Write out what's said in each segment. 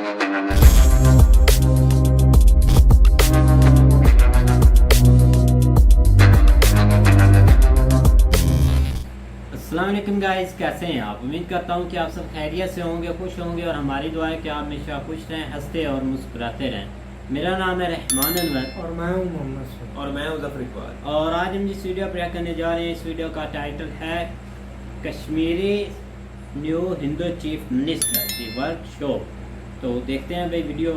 अस्सलाम वालेकुम गाइस, कैसे हैं आप? उम्मीद करता हूं कि आप सब खैरियत से होंगे, खुश होंगे और हमारी दुआ है कि आप हमेशा खुश रहें, हंसते और मुस्कुराते रहें। मेरा नाम है रहमान अनवर और मैं हूं मोहम्मद और मैं हूं ज़फर इकबाल। और आज हम जिस वीडियो पर करने जा रहे हैं, इस वीडियो का टाइटल है Kashmiri new Hindu chief minister the workshop. तो देखते हैं भाई वीडियो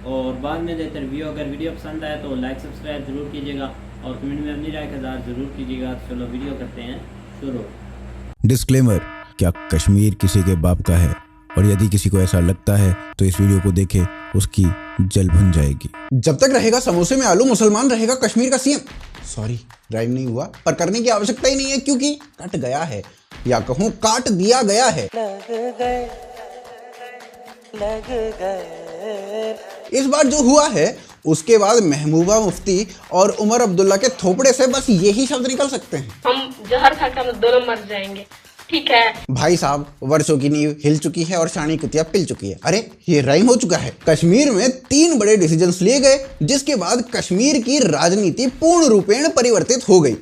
और बाद में देते रिव्यू। अगर वीडियो पसंद आए तो लाइक सब्सक्राइब ज़रूर कीजिएगा और कमेंट में अपनी राय का इज़हार ज़रूर कीजिएगा। चलो वीडियो करते हैं शुरू। डिस्क्लेमर, क्या कश्मीर किसी के बाप का है? और यदि किसी को ऐसा लगता है तो इस वीडियो को देखे, उसकी जल भुन जाएगी। जब तक रहेगा समोसे में आलू, मुसलमान रहेगा कश्मीर का सीएम। सॉरी, राइम नहीं हुआ, पर करने की आवश्यकता ही नहीं है क्योंकि कट गया है, या कहूं काट दिया गया है। इस बार जो हुआ है उसके बाद महबूबा मुफ्ती और उमर अब्दुल्ला के थोपड़े से बस यही शब्द निकल सकते हैं, हम जहर खा के हम दोनों मर जाएंगे। ठीक है भाई साहब, वर्षों की नींव हिल चुकी है और शानी कुतिया पिल चुकी है। अरे ये राइम हो चुका है। कश्मीर में 3 बड़े डिसीजंस लिए गए जिसके बाद कश्मीर की राजनीति पूर्ण रूपेण परिवर्तित हो गई।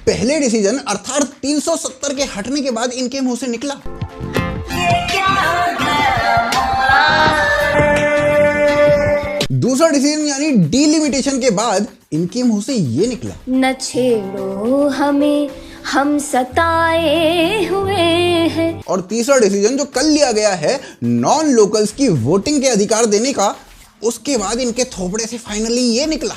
पहले डिसीजन अर्थात 370 के हटने के बाद इनके मुंह से निकला, दूसरा डिसीजन यानी डीलिमिटेशन के बाद इनके मुंह से ये निकला, न छेड़ो हमें, हम सताए हुए हैं। और तीसरा डिसीजन जो कल लिया गया है नॉन लोकल्स की वोटिंग के अधिकार देने का, उसके बाद इनके थोपड़े से फाइनली ये निकला,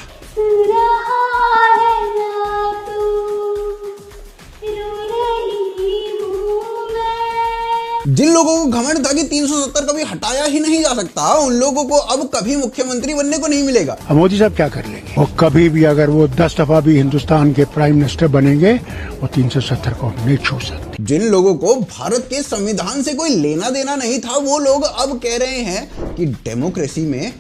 जिन लोगों को घमंड था कि 370 कभी हटाया ही नहीं जा सकता, उन लोगों को अब कभी मुख्यमंत्री बनने को नहीं मिलेगा। मोदी साहब क्या कर लेंगे? वो कभी भी अगर वो 10 दफा भी हिंदुस्तान के प्राइम मिनिस्टर बनेंगे, वो 370 को नहीं छू सकते। जिन लोगों को भारत के संविधान से कोई लेना देना नहीं था, वो लोग अब कह रहे हैं कि डेमोक्रेसी में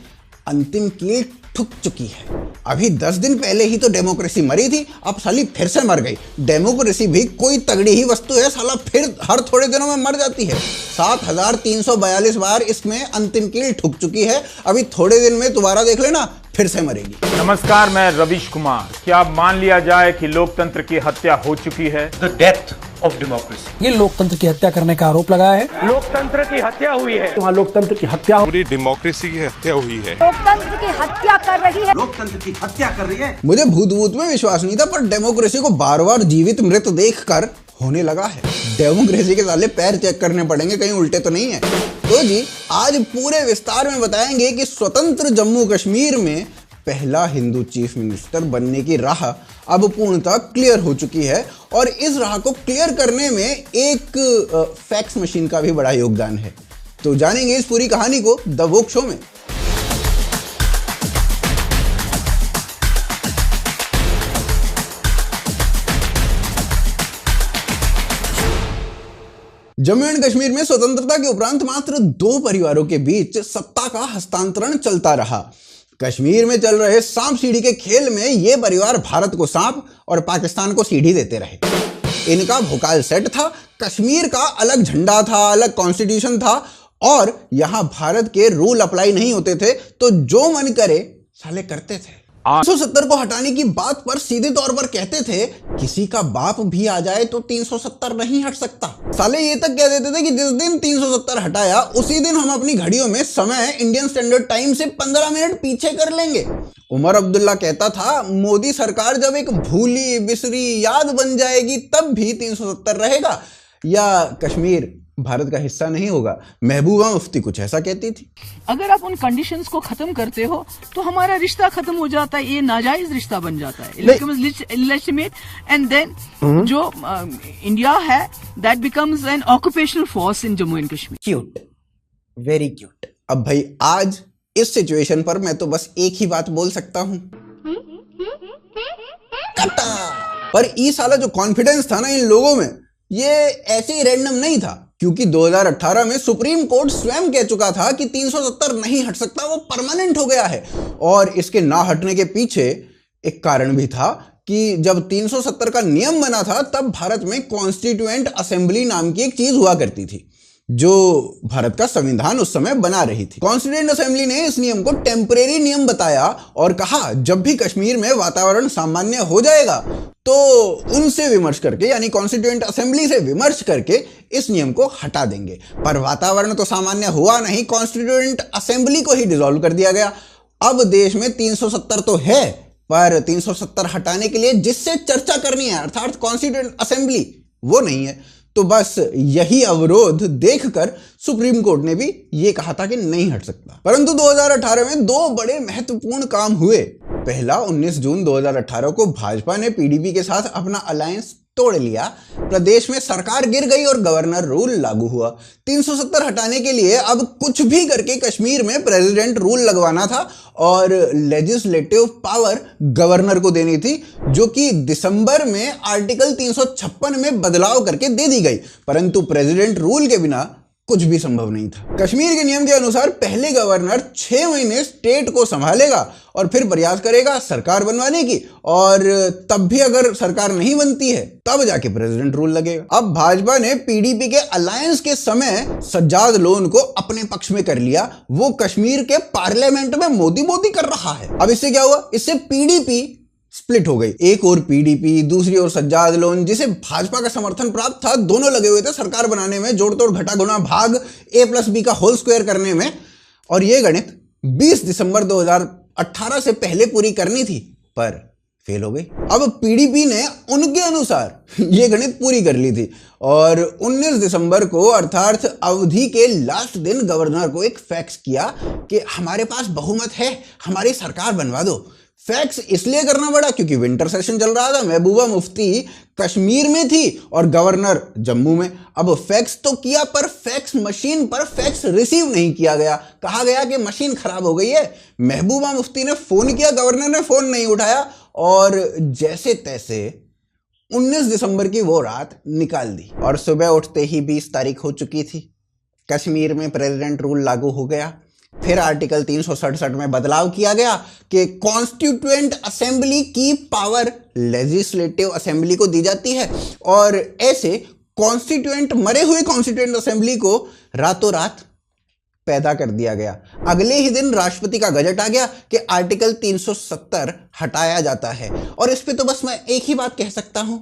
अंतिम कील ठुक चुकी है। अभी 10 दिन पहले ही तो डेमोक्रेसी मरी थी, अब साली फिर से मर गई। डेमोक्रेसी भी कोई तगड़ी ही वस्तु है, साला फिर हर थोड़े दिनों में मर जाती है। 7342 बार इसमें अंतिम कील ठुक चुकी है, अभी थोड़े दिन में दोबारा देख लेना फिर से मरेगी। नमस्कार, मैं रविश कुमार। क्या अब मान लिया जाए कि लोकतंत्र की हत्या हो चुकी है? The death of democracy. ये लोकतंत्र की हत्या करने का आरोप लगाया है। लोकतंत्र की हत्या हुई है। वहाँ लोकतंत्र की हत्या, पूरी डेमोक्रेसी की हत्या हुई है। लोकतंत्र की हत्या कर रही है, लोकतंत्र की हत्या कर रही है। मुझे भूत में विश्वास नहीं था, पर डेमोक्रेसी को बार बार जीवित मृत देखकर होने लगा है। डेमोक्रेसी के साले पैर चेक करने पड़ेंगे, कहीं उल्टे तो नहीं है। तो जी, आज पूरे विस्तार में बताएंगे कि स्वतंत्र जम्मू कश्मीर में पहला हिंदू चीफ मिनिस्टर बनने की राह अब पूर्णतः क्लियर हो चुकी है, और इस राह को क्लियर करने में एक फैक्स मशीन का भी बड़ा योगदान है। तो जानेंगे इस पूरी कहानी को द वोक शो में। जम्मू एंड कश्मीर में स्वतंत्रता के उपरांत मात्र 2 परिवारों के बीच सत्ता का हस्तांतरण चलता रहा। कश्मीर में चल रहे सांप सीढ़ी के खेल में ये परिवार भारत को सांप और पाकिस्तान को सीढ़ी देते रहे। इनका भोकाल सेट था, कश्मीर का अलग झंडा था, अलग कॉन्स्टिट्यूशन था, और यहां भारत के रूल अप्लाई नहीं होते थे, तो जो मन करे साले करते थे। 370 को हटाने की बात पर सीधे तौर पर कहते थे किसी का बाप भी आ जाए तो 370 नहीं हट सकता। साले ये तक कह देते थे कि जिस दिन 370 हटाया उसी दिन हम अपनी घड़ियों में समय इंडियन स्टैंडर्ड टाइम से 15 मिनट पीछे कर लेंगे। उमर अब्दुल्ला कहता था मोदी सरकार जब एक भूली बिसरी याद बन जाएगी तब भी 370 रहेगा, या कश्मीर भारत का हिस्सा नहीं होगा। महबूबा मुफ्ती कुछ ऐसा कहती थी। अगर आप उन कंडीशंस को खत्म करते हो तो हमारा रिश्ता खत्म हो जाता है, ये नाजायज रिश्ता बन जाता है, इलेजिटिमेट, एंड देन जो इंडिया है that becomes N occupational force in Jammu and Kashmir. Cute, very cute. अब भाई आज इस सिचुएशन पर मैं तो बस एक ही बात बोल सकता हूं, पर ये साला जो कॉन्फिडेंस था ना इन लोगों में, ये ऐसे ही रैंडम नहीं था, क्योंकि 2018 में सुप्रीम कोर्ट स्वयं कह चुका था कि 370 नहीं हट सकता, वो परमानेंट हो गया है। और इसके ना हटने के पीछे एक कारण भी था कि जब 370 का नियम बना था तब भारत में कॉन्स्टिट्यूएंट असेंबली नाम की एक चीज हुआ करती थी। जो भारत का संविधान उस समय बना रही थी। कॉन्स्टिट्यूएंट असेंबली ने इस नियम को टेम्परेरी नियम बताया और कहा जब भी कश्मीर में वातावरण सामान्य हो जाएगा तो उनसे विमर्श करके, यानी कॉन्स्टिट्यूएंट असेंबली से विमर्श करके इस नियम को हटा देंगे। पर वातावरण तो सामान्य हुआ नहीं, कॉन्स्टिट्यूएंट असेंबली को ही डिसॉल्व कर दिया गया। अब देश में 370 तो है, पर 370 हटाने के लिए जिससे चर्चा करनी है अर्थात कॉन्स्टिट्यूएंट असेंबली, वो नहीं है। तो बस यही अवरोध देखकर सुप्रीम कोर्ट ने भी ये कहा था कि नहीं हट सकता। परंतु 2018 में दो बड़े महत्वपूर्ण काम हुए। पहला, 19 जून 2018 को भाजपा ने पीडीपी के साथ अपना अलायंस तोड़ लिया, प्रदेश में सरकार गिर गई और गवर्नर रूल लागू हुआ। 370 हटाने के लिए अब कुछ भी करके कश्मीर में प्रेसिडेंट रूल लगवाना था और लेजिस्लेटिव पावर गवर्नर को देनी थी, जो कि दिसंबर में आर्टिकल 356 में बदलाव करके दे दी गई। परंतु प्रेसिडेंट रूल के बिना कुछ भी संभव नहीं था। कश्मीर के नियम के अनुसार पहले गवर्नर 6 महीने स्टेट को संभालेगा और फिर प्रयास करेगा सरकार बनवाने की, और तब भी अगर सरकार नहीं बनती है तब जाके प्रेसिडेंट रूल लगेगा। अब भाजपा ने पीडीपी के अलायंस के समय सज्जाद लोन को अपने पक्ष में कर लिया। वो कश्मीर के पार्लियामेंट में मोदी मोदी कर रहा है। अब इससे क्या हुआ? इससे पीडीपी स्प्लिट हो गई। एक और पीडीपी, दूसरी ओर सज्जाद लोन, जिसे भाजपा का समर्थन प्राप्त था, दोनों लगे हुए थे सरकार बनाने में, जोड़ तोड़ घटा गुना भाग a+b का होल स्क्वायर करने में। और ये गणित 20 दिसंबर 2018 से पहले पूरी करनी थी, पर फेल हो गई। अब पीडीपी ने उनके अनुसार ये गणित पूरी कर ली थी और 19 दिसंबर को अर्थात अवधि के लास्ट दिन गवर्नर को एक फैक्स किया कि हमारे पास बहुमत है, हमारी सरकार बनवा दो। फैक्स इसलिए करना पड़ा क्योंकि विंटर सेशन चल रहा था, महबूबा मुफ्ती कश्मीर में थी और गवर्नर जम्मू में। अब फैक्स तो किया पर फैक्स मशीन पर फैक्स रिसीव नहीं किया गया। कहा गया कि मशीन खराब हो गई है। महबूबा मुफ्ती ने फोन किया, गवर्नर ने फोन नहीं उठाया और जैसे तैसे 19 दिसंबर की वो रात निकाल दी और सुबह उठते ही 20 तारीख हो चुकी थी। कश्मीर में प्रेसिडेंट रूल लागू हो गया। फिर आर्टिकल 367 में बदलाव किया गया कि कॉन्स्टिट्यूएंट असेंबली की पावर लेजिस्लेटिव असेंबली को दी जाती है और ऐसे कॉन्स्टिट्यूएंट, मरे हुए कॉन्स्टिट्यूएंट असेंबली को रातों रात पैदा कर दिया गया। अगले ही दिन राष्ट्रपति का गजट आ गया कि आर्टिकल 370 हटाया जाता है। और इस पे तो बस मैं एक ही बात कह सकता हूं,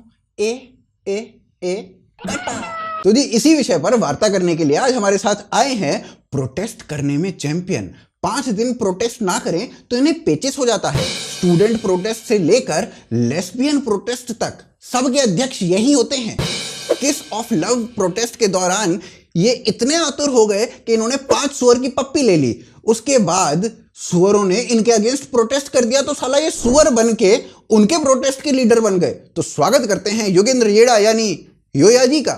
कटा। तो जी इसी विषय पर वार्ता करने के लिए आज हमारे साथ आए हैं प्रोटेस्ट करने में चैंपियन। 5 दिन प्रोटेस्ट ना करें तो इन्हें पेचिस हो जाता है। स्टूडेंट प्रोटेस्ट से लेकर लेस्बियन प्रोटेस्ट तक सबके अध्यक्ष यही होते हैं। किस ऑफ लव प्रोटेस्ट के दौरान ये इतने आतुर हो गए कि इन्होंने 5 सुअर की पप्पी ले ली। उसके बाद सुअरों ने इनके अगेंस्ट प्रोटेस्ट कर दिया तो साला ये सुअर बन के उनके प्रोटेस्ट के लीडर बन गए। तो स्वागत करते हैं योगेंद्र येड़ा यानी योया जी का।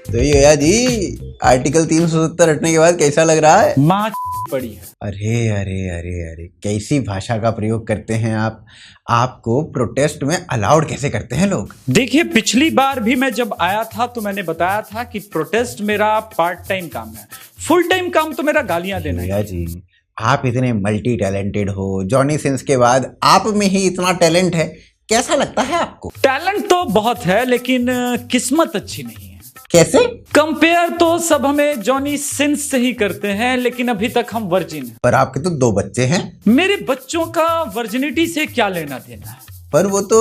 तो योया जी, आर्टिकल 370 हटने के बाद कैसा लग रहा है? माँ पड़ी है। अरे अरे अरे अरे, कैसी भाषा का प्रयोग करते हैं आप। आपको प्रोटेस्ट में अलाउड कैसे करते हैं लोग? देखिए, पिछली बार भी मैं जब आया था तो मैंने बताया था कि प्रोटेस्ट मेरा पार्ट टाइम काम है, फुल टाइम काम तो मेरा गालियां देना है। जी, आप इतने मल्टी टैलेंटेड हो, जॉनी सिंस के बाद आप में ही इतना टैलेंट है, कैसा लगता है आपको? टैलेंट तो बहुत है लेकिन किस्मत अच्छी नहीं है। कैसे? कंपेयर तो सब हमें जॉनी सिंस से ही करते हैं, लेकिन अभी तक हम वर्जिन हैं। पर आपके तो 2 बच्चे हैं। मेरे बच्चों का वर्जिनिटी से क्या लेना देना है? पर वो तो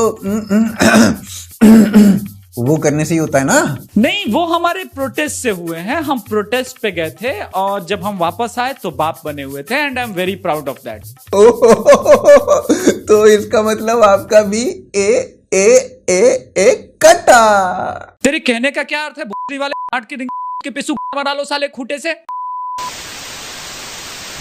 वो करने से ही होता है ना। नहीं, वो हमारे प्रोटेस्ट से हुए हैं। हम प्रोटेस्ट पे गए थे और जब हम वापस आए तो बाप बने हुए थे and I am very proud of that. तो इसका मतलब आपका भी कटा। तेरे कहने का क्या अर्थ है? भूरी वाले आट के पिसू बना लो साले खूटे से।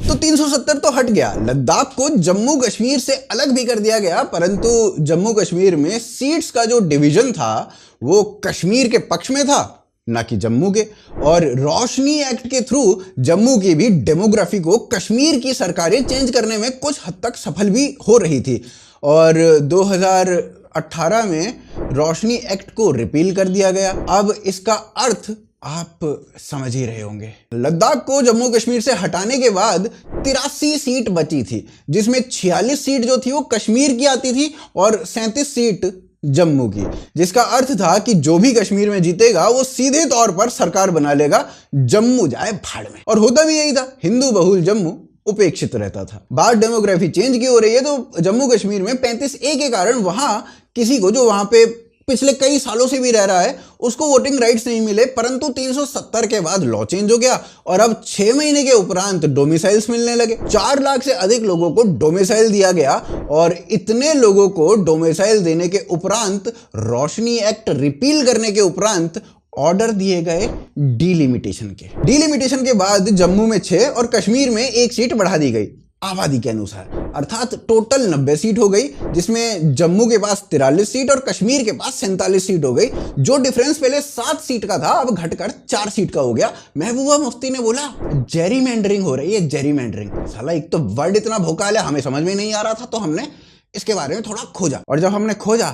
तो 370 तो हट गया। लद्दाख को जम्मू कश्मीर से अलग भी कर दिया गया, परंतु जम्मू कश्मीर में सीट्स का जो डिवीजन था वो कश्मीर के पक्ष में था, ना कि जम्मू के। और रोशनी एक्ट के थ्रू जम्मू की भी डेमोग्राफी को कश्मीर की सरकारें चेंज करने में कुछ हद तक सफल भी हो रही थी। और 2018 में रोशनी एक्ट को रिपील कर दिया गया। अब इसका अर्थ आप समझ ही रहे होंगे। लद्दाख को जम्मू कश्मीर से हटाने के बाद 83 सीट बची थी, जिसमें 46 सीट जो थी वो कश्मीर की आती थी और 37 सीट जम्मू की, जिसका अर्थ था कि जो भी कश्मीर में जीतेगा वो सीधे तौर पर सरकार बना लेगा, जम्मू जाए भाड़ में। और होता भी यही था, हिंदू बहुल जम्मू उपेक्षित रहता था। बात डेमोग्राफी चेंज की हो रही है तो जम्मू कश्मीर में 35A के कारण वहां किसी को जो वहां पे पिछले कई सालों से भी रह रहा है उसको वोटिंग राइट्स नहीं मिले, परंतु 370 के बाद लॉ चेंज हो गया और अब 6 महीने के उपरांत डोमिसाइल्स मिलने लगे। 4 लाख से अधिक लोगों को डोमिसाइल दिया गया और इतने लोगों को डोमिसाइल देने के उपरांत, रोशनी एक्ट रिपील करने के उपरांत ऑर्डर दिए गए डिलिमिटेशन के। डिलिमिटेशन के बाद जम्मू में 6 और कश्मीर में 1 सीट बढ़ा दी गई आबादी के अनुसार, अर्थात टोटल 90 सीट हो गई, जिसमें जम्मू के पास 43 सीट और कश्मीर के पास 47 सीट हो गई। जो डिफरेंस पहले 7 सीट का था अब घटकर 4 सीट का हो गया। महबूबा मुफ्ती ने बोला जेरीमेंडरिंग हो रही है, जेरीमेंडरिंग। साला एक तो वर्ड इतना भोकाल है, हमें समझ में नहीं आ रहा था तो हमने इसके बारे में थोड़ा खोजा, और जब हमने खोजा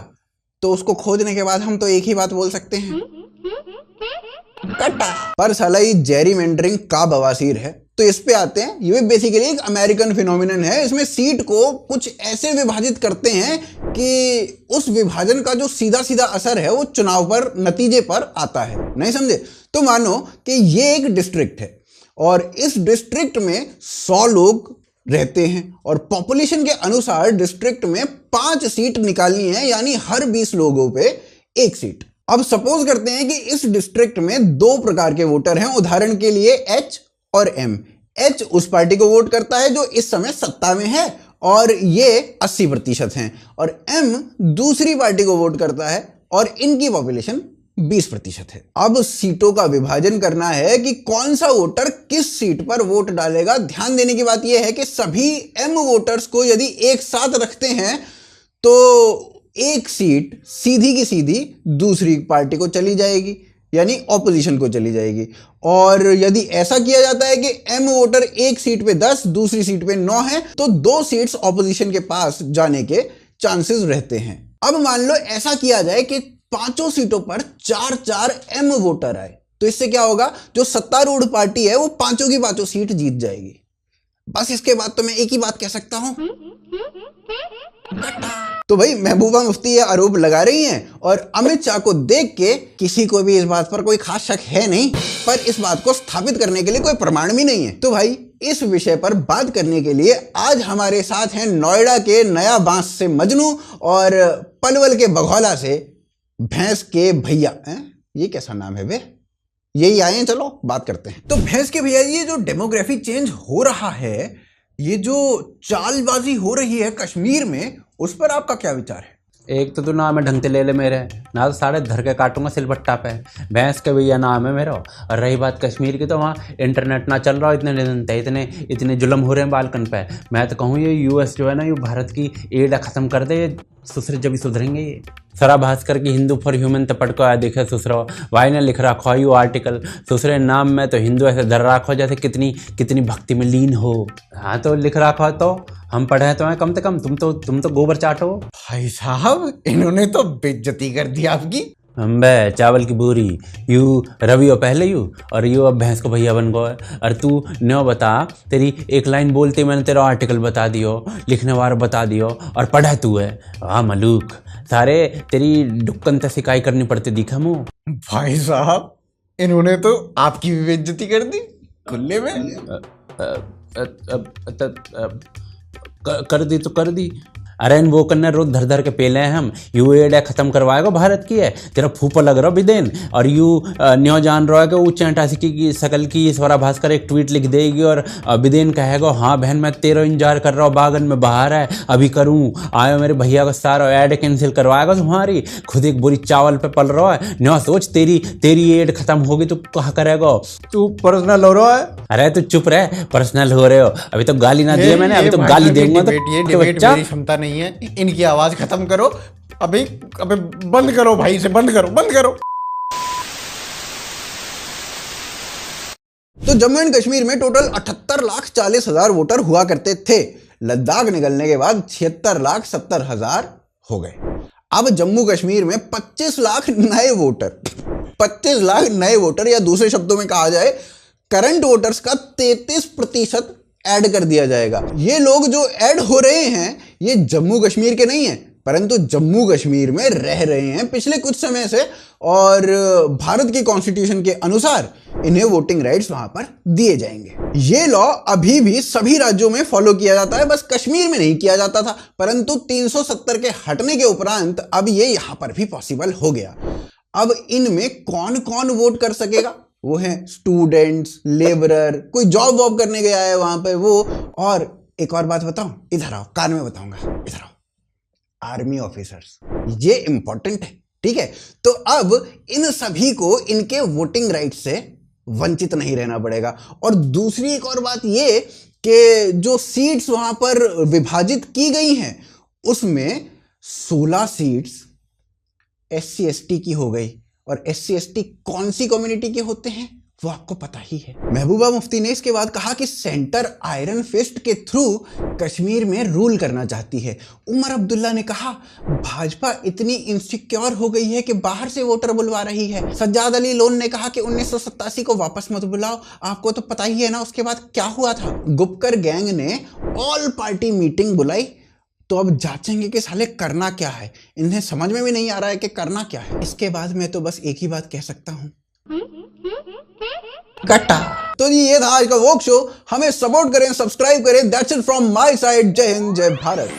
तो उसको खोजने के बाद हम तो एक ही बात बोल सकते हैं, कट्टा। पर साला ये जेरीमेंडरिंग का बवासीर है, तो इस पे आते हैं। ये बेसिकली एक अमेरिकन फिनोमिनन है। इसमें सीट को कुछ ऐसे विभाजित करते हैं कि उस विभाजन का जो सीधा सीधा असर है वो चुनाव पर, नतीजे पर आता है। नहीं समझे? तो मानो कि ये एक डिस्ट्रिक्ट है और इस डिस्ट्रिक्ट में 100 लोग रहते हैं और पॉपुलेशन के अनुसार डिस्ट्रिक्ट में 5 सीट निकालनी है, यानी हर 20 लोगों पे 1 सीट। अब सपोज करते हैं कि इस डिस्ट्रिक्ट में 2 प्रकार के वोटर हैं, उदाहरण के लिए H और M। H उस पार्टी को वोट करता है जो इस समय सत्ता में है और ये 80% हैं, और M दूसरी पार्टी को वोट करता है और इनकी पॉपुलेशन 20% है। अब सीटों का विभाजन करना है कि कौन सा वोटर किस सीट पर वोट डालेगा। ध्यान देने की बात यह है कि सभी M वोटर्स को यदि एक साथ रखते हैं तो 1 सीट सीधी की सीधी दूसरी पार्टी को चली जाएगी, यानी ऑपोजिशन को चली जाएगी। और यदि ऐसा किया जाता है कि M वोटर 1 सीट पे 10, दूसरी सीट पे 9 है, तो 2 सीट्स ऑपोजिशन के पास जाने के चांसेस रहते हैं। अब मान लो ऐसा किया जाए कि 5 सीटों पर 4-4 M वोटर आए, तो इससे क्या होगा, जो सत्तारूढ़ पार्टी है वो 5 की 5 सीट जीत जाएगी। बस इसके बाद तो मैं एक ही बात कह सकता हूं, तो भाई महबूबा मुफ्ती ये आरोप लगा रही हैं और अमित शाह को देख के किसी को भी इस बात पर कोई खास शक है नहीं, पर इस बात को स्थापित करने के लिए कोई प्रमाण भी नहीं है। तो भाई इस विषय पर बात करने के लिए आज हमारे साथ हैं नोएडा के नया बांस से मजनू और पलवल के बघौला से भैंस के भैया। ये कैसा नाम है बे? यही आए हैं, चलो बात करते हैं। तो भैंस के भैया, ये जो डेमोग्राफी चेंज हो रहा है, ये जो चालबाजी हो रही है कश्मीर में, उस पर आपका क्या विचार है? एक तो तू नाम है ढंग से ले ले मेरे, ना तो सारे धर के काटूंगा सिलबट्टा पे। भैंस के भैया नाम है मेरा। और रही बात कश्मीर की, तो वहाँ इंटरनेट ना चल रहा हो, इतने जुल्म हो रहे हैं बालकन पे। मैं तो कहूँ ये यूएस जो है ना, ये भारत की एड खत्म कर दे, सुसरे जब ही सुधरेंगे ये। सरा भास्कर की हिंदू फॉर ह्यूमन तो पढ़ को आया देखे सुसरा भाई ने लिख रखा यू आर्टिकल, सुसरे नाम में तो हिंदू ऐसे धर रखो जैसे कितनी भक्ति में लीन हो। हाँ तो लिख रखा तो हम पढ़े तो हैं कम से कम, तुम तो गोबर चाटो। भाई साहब इन्होंने तो बेइज्जती कर दी आपकी। अम्बे चावल की बोरी, यू रवि हो पहले यू, और यू अब भैंस को भैया बन गो। और तू न्यो बता, तेरी एक लाइन बोलते मैंने तेरा आर्टिकल बता दियो, लिखने वाला बता दियो, और पढ़ा तू है। हाँ मलूक, सारे तेरी डुक्कन ते शिकाई करनी पड़ती दिखा मुँह। भाई साहब इन्होंने तो आपकी भी बेइज्जती कर दी खुले में। कर दी तो कर दी। अरे वो करने रोज धर धर के पेले हैं हम। यू एड खत्म करवाएगा भारत की है, तेरा फूफा लग रहा बिदेन। और यू न्यो जान रहा है कि ऊंचे अटासी की शकल की स्वरा भास्कर एक ट्वीट लिख देगी और बिदेन कहेगा हाँ बहन मैं तेरा इंतजार कर रहा हूँ, बागन में बाहर है अभी करूँ, आयो मेरे भैया का सारा एड कैंसिल करवाएगा तुम्हारी। खुद एक बोरी चावल पे पल रहा है। न्यो सोच तेरी एड खत्म होगी तो कहाँ करेगा? तू पर्सनल हो रहा है। अरे तू चुप रहे, पर्सनल हो रहे हो। अभी तो गाली ना दिए मैंने, अभी तो गाली देंगे तो क्षमता नहीं है। इनकी आवाज खत्म करो अभी बंद करो भाई से, बंद करो। तो जम्मू एंड कश्मीर में टोटल 78,40,000 वोटर हुआ करते थे। लद्दाख निकलने के बाद 76,70,000 हो गए। अब जम्मू कश्मीर में 25 लाख नए वोटर, या दूसरे शब्दों में कहा जाए करंट वोटर्स का 33% ऐड कर दिया जाएगा। ये लोग जो ऐड हो रहे हैं ये जम्मू कश्मीर के नहीं हैं, परंतु जम्मू कश्मीर में रह रहे हैं पिछले कुछ समय से, और भारत की कॉन्स्टिट्यूशन के अनुसार इन्हें वोटिंग राइट्स वहां पर दिए जाएंगे। ये लॉ अभी भी सभी राज्यों में फॉलो किया जाता है, बस कश्मीर में नहीं किया जाता था, परंतु 370 के हटने के उपरांत अब ये यहां पर भी पॉसिबल हो गया। अब इनमें कौन कौन वोट कर सकेगा? वो हैं स्टूडेंट्स, लेबरर, कोई जॉब वॉब करने गया है वहां पे वो, और एक और बात बताऊं, इधर आओ, कान में बताऊंगा, इधर आओ, आर्मी ऑफिसर्स। ये इंपॉर्टेंट है, ठीक है। तो अब इन सभी को इनके वोटिंग राइट से वंचित नहीं रहना पड़ेगा। और दूसरी एक और बात ये कि जो सीट्स वहां पर विभाजित की गई हैं उसमें 16 सीट्स SC ST की हो गई, और SC ST कौन सी कम्युनिटी के होते हैं वो आपको पता ही है। महबूबा मुफ्ती ने इसके बाद कहा कि सेंटर आयरन फिस्ट के थ्रू कश्मीर में रूल करना चाहती है। उमर अब्दुल्ला ने कहा भाजपा इतनी इनसिक्योर हो गई है कि बाहर से वोटर बुलवा रही है। सज्जाद अली लोन ने कहा कि 1987 को वापस मत बुलाओ, आपको तो पता ही है ना उसके बाद क्या हुआ था। गुपकर गैंग ने ऑल पार्टी मीटिंग बुलाई, तो अब जांचेंगे कि साले करना क्या है। इन्हें समझ में भी नहीं आ रहा है कि करना क्या है। इसके बाद मैं तो बस एक ही बात कह सकता हूं, कट्टा। तो जी ये था आज का वॉक शो। हमें सपोर्ट करें, सब्सक्राइब करें। That's it from my side. जय हिंद, जय भारत।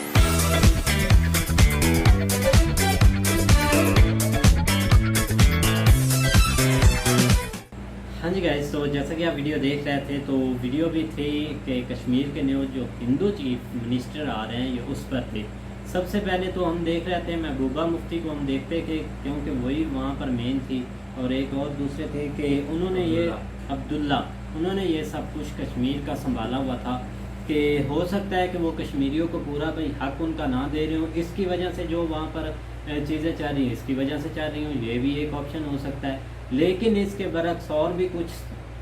हाँ जी गाइस, तो जैसा कि आप वीडियो देख रहे थे, तो वीडियो भी थी कि कश्मीर के न्यू जो हिंदू चीफ मिनिस्टर आ रहे हैं ये उस पर थे। सबसे पहले तो हम देख रहे थे महबूबा मुफ्ती को, हम देखते कि क्योंकि वही वहाँ पर मेन थी, और एक और दूसरे थे कि उन्होंने ये अब्दुल्ला, उन्होंने ये सब कुछ कश्मीर का संभाला हुआ था कि हो सकता है कि वो कश्मीरियों को पूरा भाई हक उनका ना दे रहे हो, इसकी वजह से जो वहाँ पर चीज़ें चल रही हैं इसकी वजह से चल रही हूँ, ये भी एक ऑप्शन हो सकता है। लेकिन इसके बरक्स और भी कुछ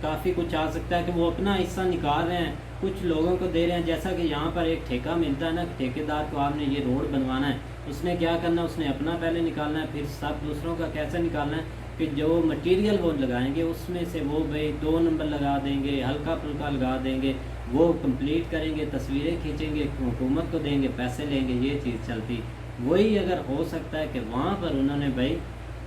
काफ़ी कुछ आ सकता है कि वो अपना हिस्सा निकाल रहे हैं, कुछ लोगों को दे रहे हैं। जैसा कि यहाँ पर एक ठेका मिलता है ना, ठेकेदार को आपने ये रोड बनवाना है, उसने क्या करना है, उसने अपना पहले निकालना है, फिर सब दूसरों का कैसे निकालना है कि जो मटेरियल वो लगाएंगे उसमें से वो भाई 2 नंबर लगा देंगे, हल्का फुल्का लगा देंगे, वो कंप्लीट करेंगे, तस्वीरें खींचेंगे, हुकूमत को देंगे, पैसे लेंगे, ये चीज़ चलती। वही अगर हो सकता है कि वहाँ पर उन्होंने भाई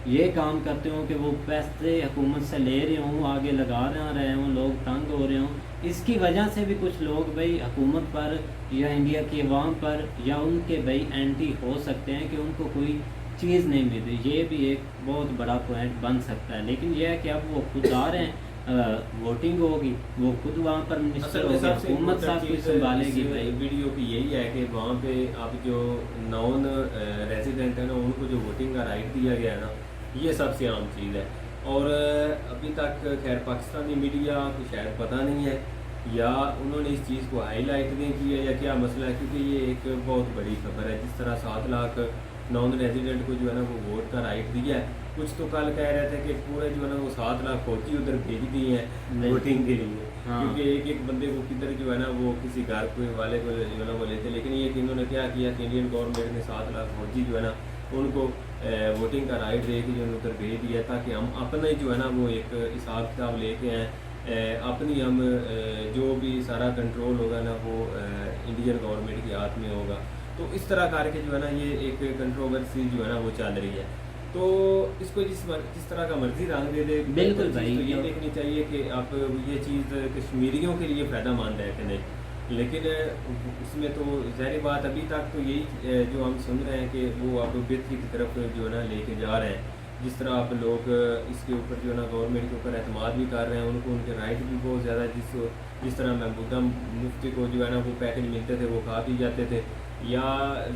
ये काम करते हों कि वो पैसे हुकूमत से ले रहे हों, आगे लगा रहे हों, लोग तंग हो रहे हों, इसकी वजह से भी कुछ लोग भाई हुकूमत पर या इंडिया की अवाम पर या उनके भाई एंटी हो सकते हैं कि उनको कोई चीज़ नहीं मिल रही। ये भी एक बहुत बड़ा पॉइंट बन सकता है। लेकिन यह है कि अब वो खुद आ रहे हैं, वोटिंग होगी, वो खुद वहाँ पर मिनिस्टर होगी, हुकूमत सब कुछ संभालेगी। भाई वीडियो की यही है कि वहाँ पे अब जो नॉन रेजिडेंट है ना, उनको जो वोटिंग का राइट दिया गया है ना, ये सबसे आम चीज़ है। और अभी तक खैर पाकिस्तानी मीडिया को शायद पता नहीं है या उन्होंने इस चीज़ को हाईलाइट नहीं किया या क्या मसला है, क्योंकि ये एक बहुत बड़ी खबर है। जिस तरह 7 लाख नॉन रेजिडेंट को जो है ना वो वोट का राइट दिया है, कुछ तो कल कह रहे थे कि पूरे जो है ना वो 7 लाख फौजी उधर भेज दिए हैं वोटिंग के लिए। हाँ। क्योंकि एक बंदे को किधर जो है ना वो किसी घर को वाले को जो है ना वो लेते, लेकिन ये कि इन्होंने क्या किया कि इंडियन गवर्नमेंट ने 7 लाख फौजी जो है ना उनको वोटिंग का राइट दे के जो उधर भेज दिया, ताकि हम अपने जो है ना वो एक हिसाब किताब लेके आएँ, अपनी हम जो भी सारा कंट्रोल होगा ना वो इंडियन गवर्नमेंट के हाथ में होगा। तो इस तरह करके जो है ना ये एक कंट्रोवर्सी जो है ना वो चल रही है। तो इसको जिस तरह का मर्जी रंग दे दे, बिल्कुल भाई, तो ये देखनी चाहिए कि आप ये चीज़ कश्मीरियों के लिए फ़ायदामंद है कि नहीं। लेकिन इसमें तो ज़ाहिर बात अभी तक तो यही जो हम सुन रहे हैं कि वो अब बेहतरी की तरफ जो है ना लेके जा रहे हैं। जिस तरह आप लोग इसके ऊपर जो है ना गवर्नमेंट के ऊपर एतमाद भी कर रहे हैं, उनको उनके राइट भी बहुत ज़्यादा, जिस तरह महबूबा मुफ्ती को जो है ना वो पैकेज मिलते थे वो खा भी जाते थे, या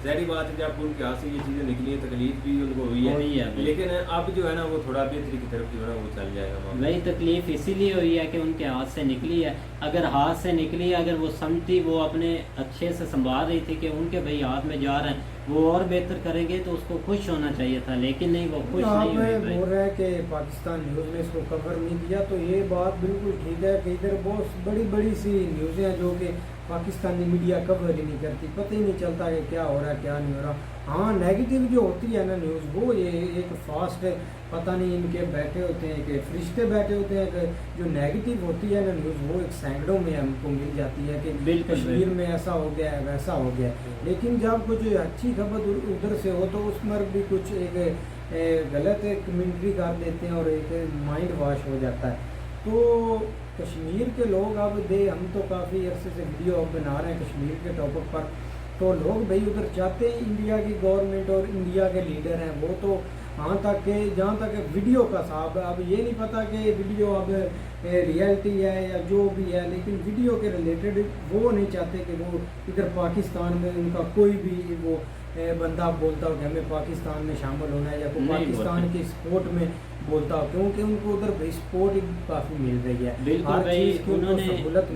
ज़ाहिर बात है जब उनके हाथ से ये चीज़ें निकली हैं तकलीफ भी उनको हुई है, लेकिन अब जो है ना वो थोड़ा बेहतरी की तरफ जो है ना वो चल जाएगा। वही तकलीफ इसीलिए हुई है कि उनके हाथ से निकली है। अगर हाथ से निकली, अगर वो समझती, वो अपने अच्छे से संभाल रही थी कि उनके भाई हाथ में जा रहे हैं, वो और बेहतर करेंगे तो उसको खुश होना चाहिए था, लेकिन नहीं, वो खुश नहीं हुई। बोल रहा है कि पाकिस्तान न्यूज़ ने इसको कवर नहीं किया, तो ये बात बिल्कुल ठीक है कि इधर बहुत बड़ी बड़ी सी न्यूज़ें हैं जो कि पाकिस्तानी मीडिया कवर ही नहीं करती, पता ही नहीं चलता कि क्या हो रहा है क्या नहीं हो रहा। हाँ नेगेटिव जो होती है ना न्यूज़, वो ये एक फास्ट पता नहीं इनके बैठे होते हैं कि फरिश्ते बैठे होते हैं कि जो नेगेटिव होती है ना न्यूज़ वो एक सैकड़ों में हमको मिल जाती है कि कश्मीर में ऐसा हो गया है वैसा हो गया है। लेकिन जब कुछ अच्छी खबर उधर से हो तो उसमें भी कुछ एक गलत कमेंट्री कर देते हैं और एक माइंड वॉश हो जाता है। तो कश्मीर के लोग अब हम तो काफ़ी अरसे से वीडियो अब बना रहे हैं कश्मीर के टॉपिक पर, तो लोग भाई उधर चाहते हैं इंडिया की गवर्नमेंट और इंडिया के लीडर हैं वो तो हाँ तक के जहाँ तक वीडियो का साहब, अब ये नहीं पता कि वीडियो अब रियलिटी है या जो भी है, लेकिन वीडियो के रिलेटेड वो नहीं चाहते कि वो इधर पाकिस्तान में उनका कोई भी वो बंदा बोलता हो कि हमें पाकिस्तान में शामिल होना है या कोई पाकिस्तान की सपोर्ट में बोलता हो, क्योंकि उनको उधर भाई सपोर्ट काफ़ी मिल रही है। बिल्कुल भाई, उन्होंने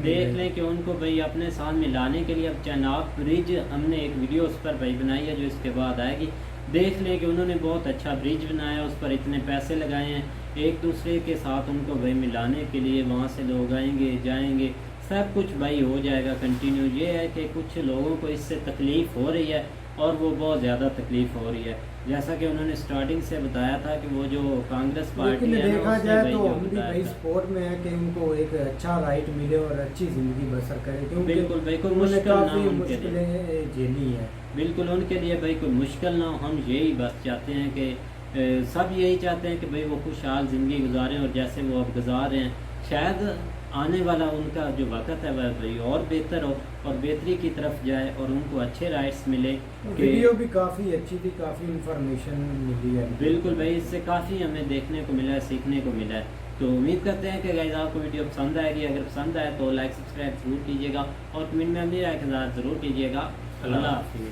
देख लें कि उनको भाई अपने साथ मिलाने के लिए अब चनाब ब्रिज हमने एक वीडियो उस पर भाई बनाई है जो इसके बाद आएगी। देख लें कि उन्होंने बहुत अच्छा ब्रिज बनाया, उस पर इतने पैसे लगाए हैं, एक दूसरे के साथ उनको भाई मिलाने के लिए वहाँ से लोग आएंगे जाएंगे, सब कुछ भाई हो जाएगा कंटिन्यू। ये है कि कुछ लोगों को इससे तकलीफ़ हो रही है और वो बहुत ज़्यादा तकलीफ़ हो रही है, जैसा कि उन्होंने स्टार्टिंग से बताया था कि वो जो कांग्रेस पार्टी है देखा जाए तो हम भी भाई सपोर्ट में है कि उनको एक अच्छा राइट मिले और अच्छी ज़िंदगी बसर करें, क्योंकि बिल्कुल भाई कोई मुश्किलें झेली है, बिल्कुल उनके लिए भाई कोई मुश्किल ना हो। हम यही बस चाहते हैं कि सब यही चाहते हैं कि भाई वो खुशहाल ज़िंदगी गुजारें और जैसे वो अब गुजार रहे हैं शायद आने वाला उनका जो वक्त है वह भाई और बेहतर हो और बेहतरी की तरफ जाए और उनको अच्छे राइट्स मिले। वीडियो भी काफ़ी अच्छी थी, काफ़ी इंफॉर्मेशन मिली है। बिल्कुल भाई, इससे काफ़ी हमें देखने को मिला है, सीखने को मिला है। तो उम्मीद करते हैं कि गाइस आपको वीडियो पसंद आएगी। अगर पसंद आए तो लाइक सब्सक्राइब जरूर कीजिएगा और कमेंट में अपनी राय के साथ ज़रूर कीजिएगा। अल्लाह हाफिज़।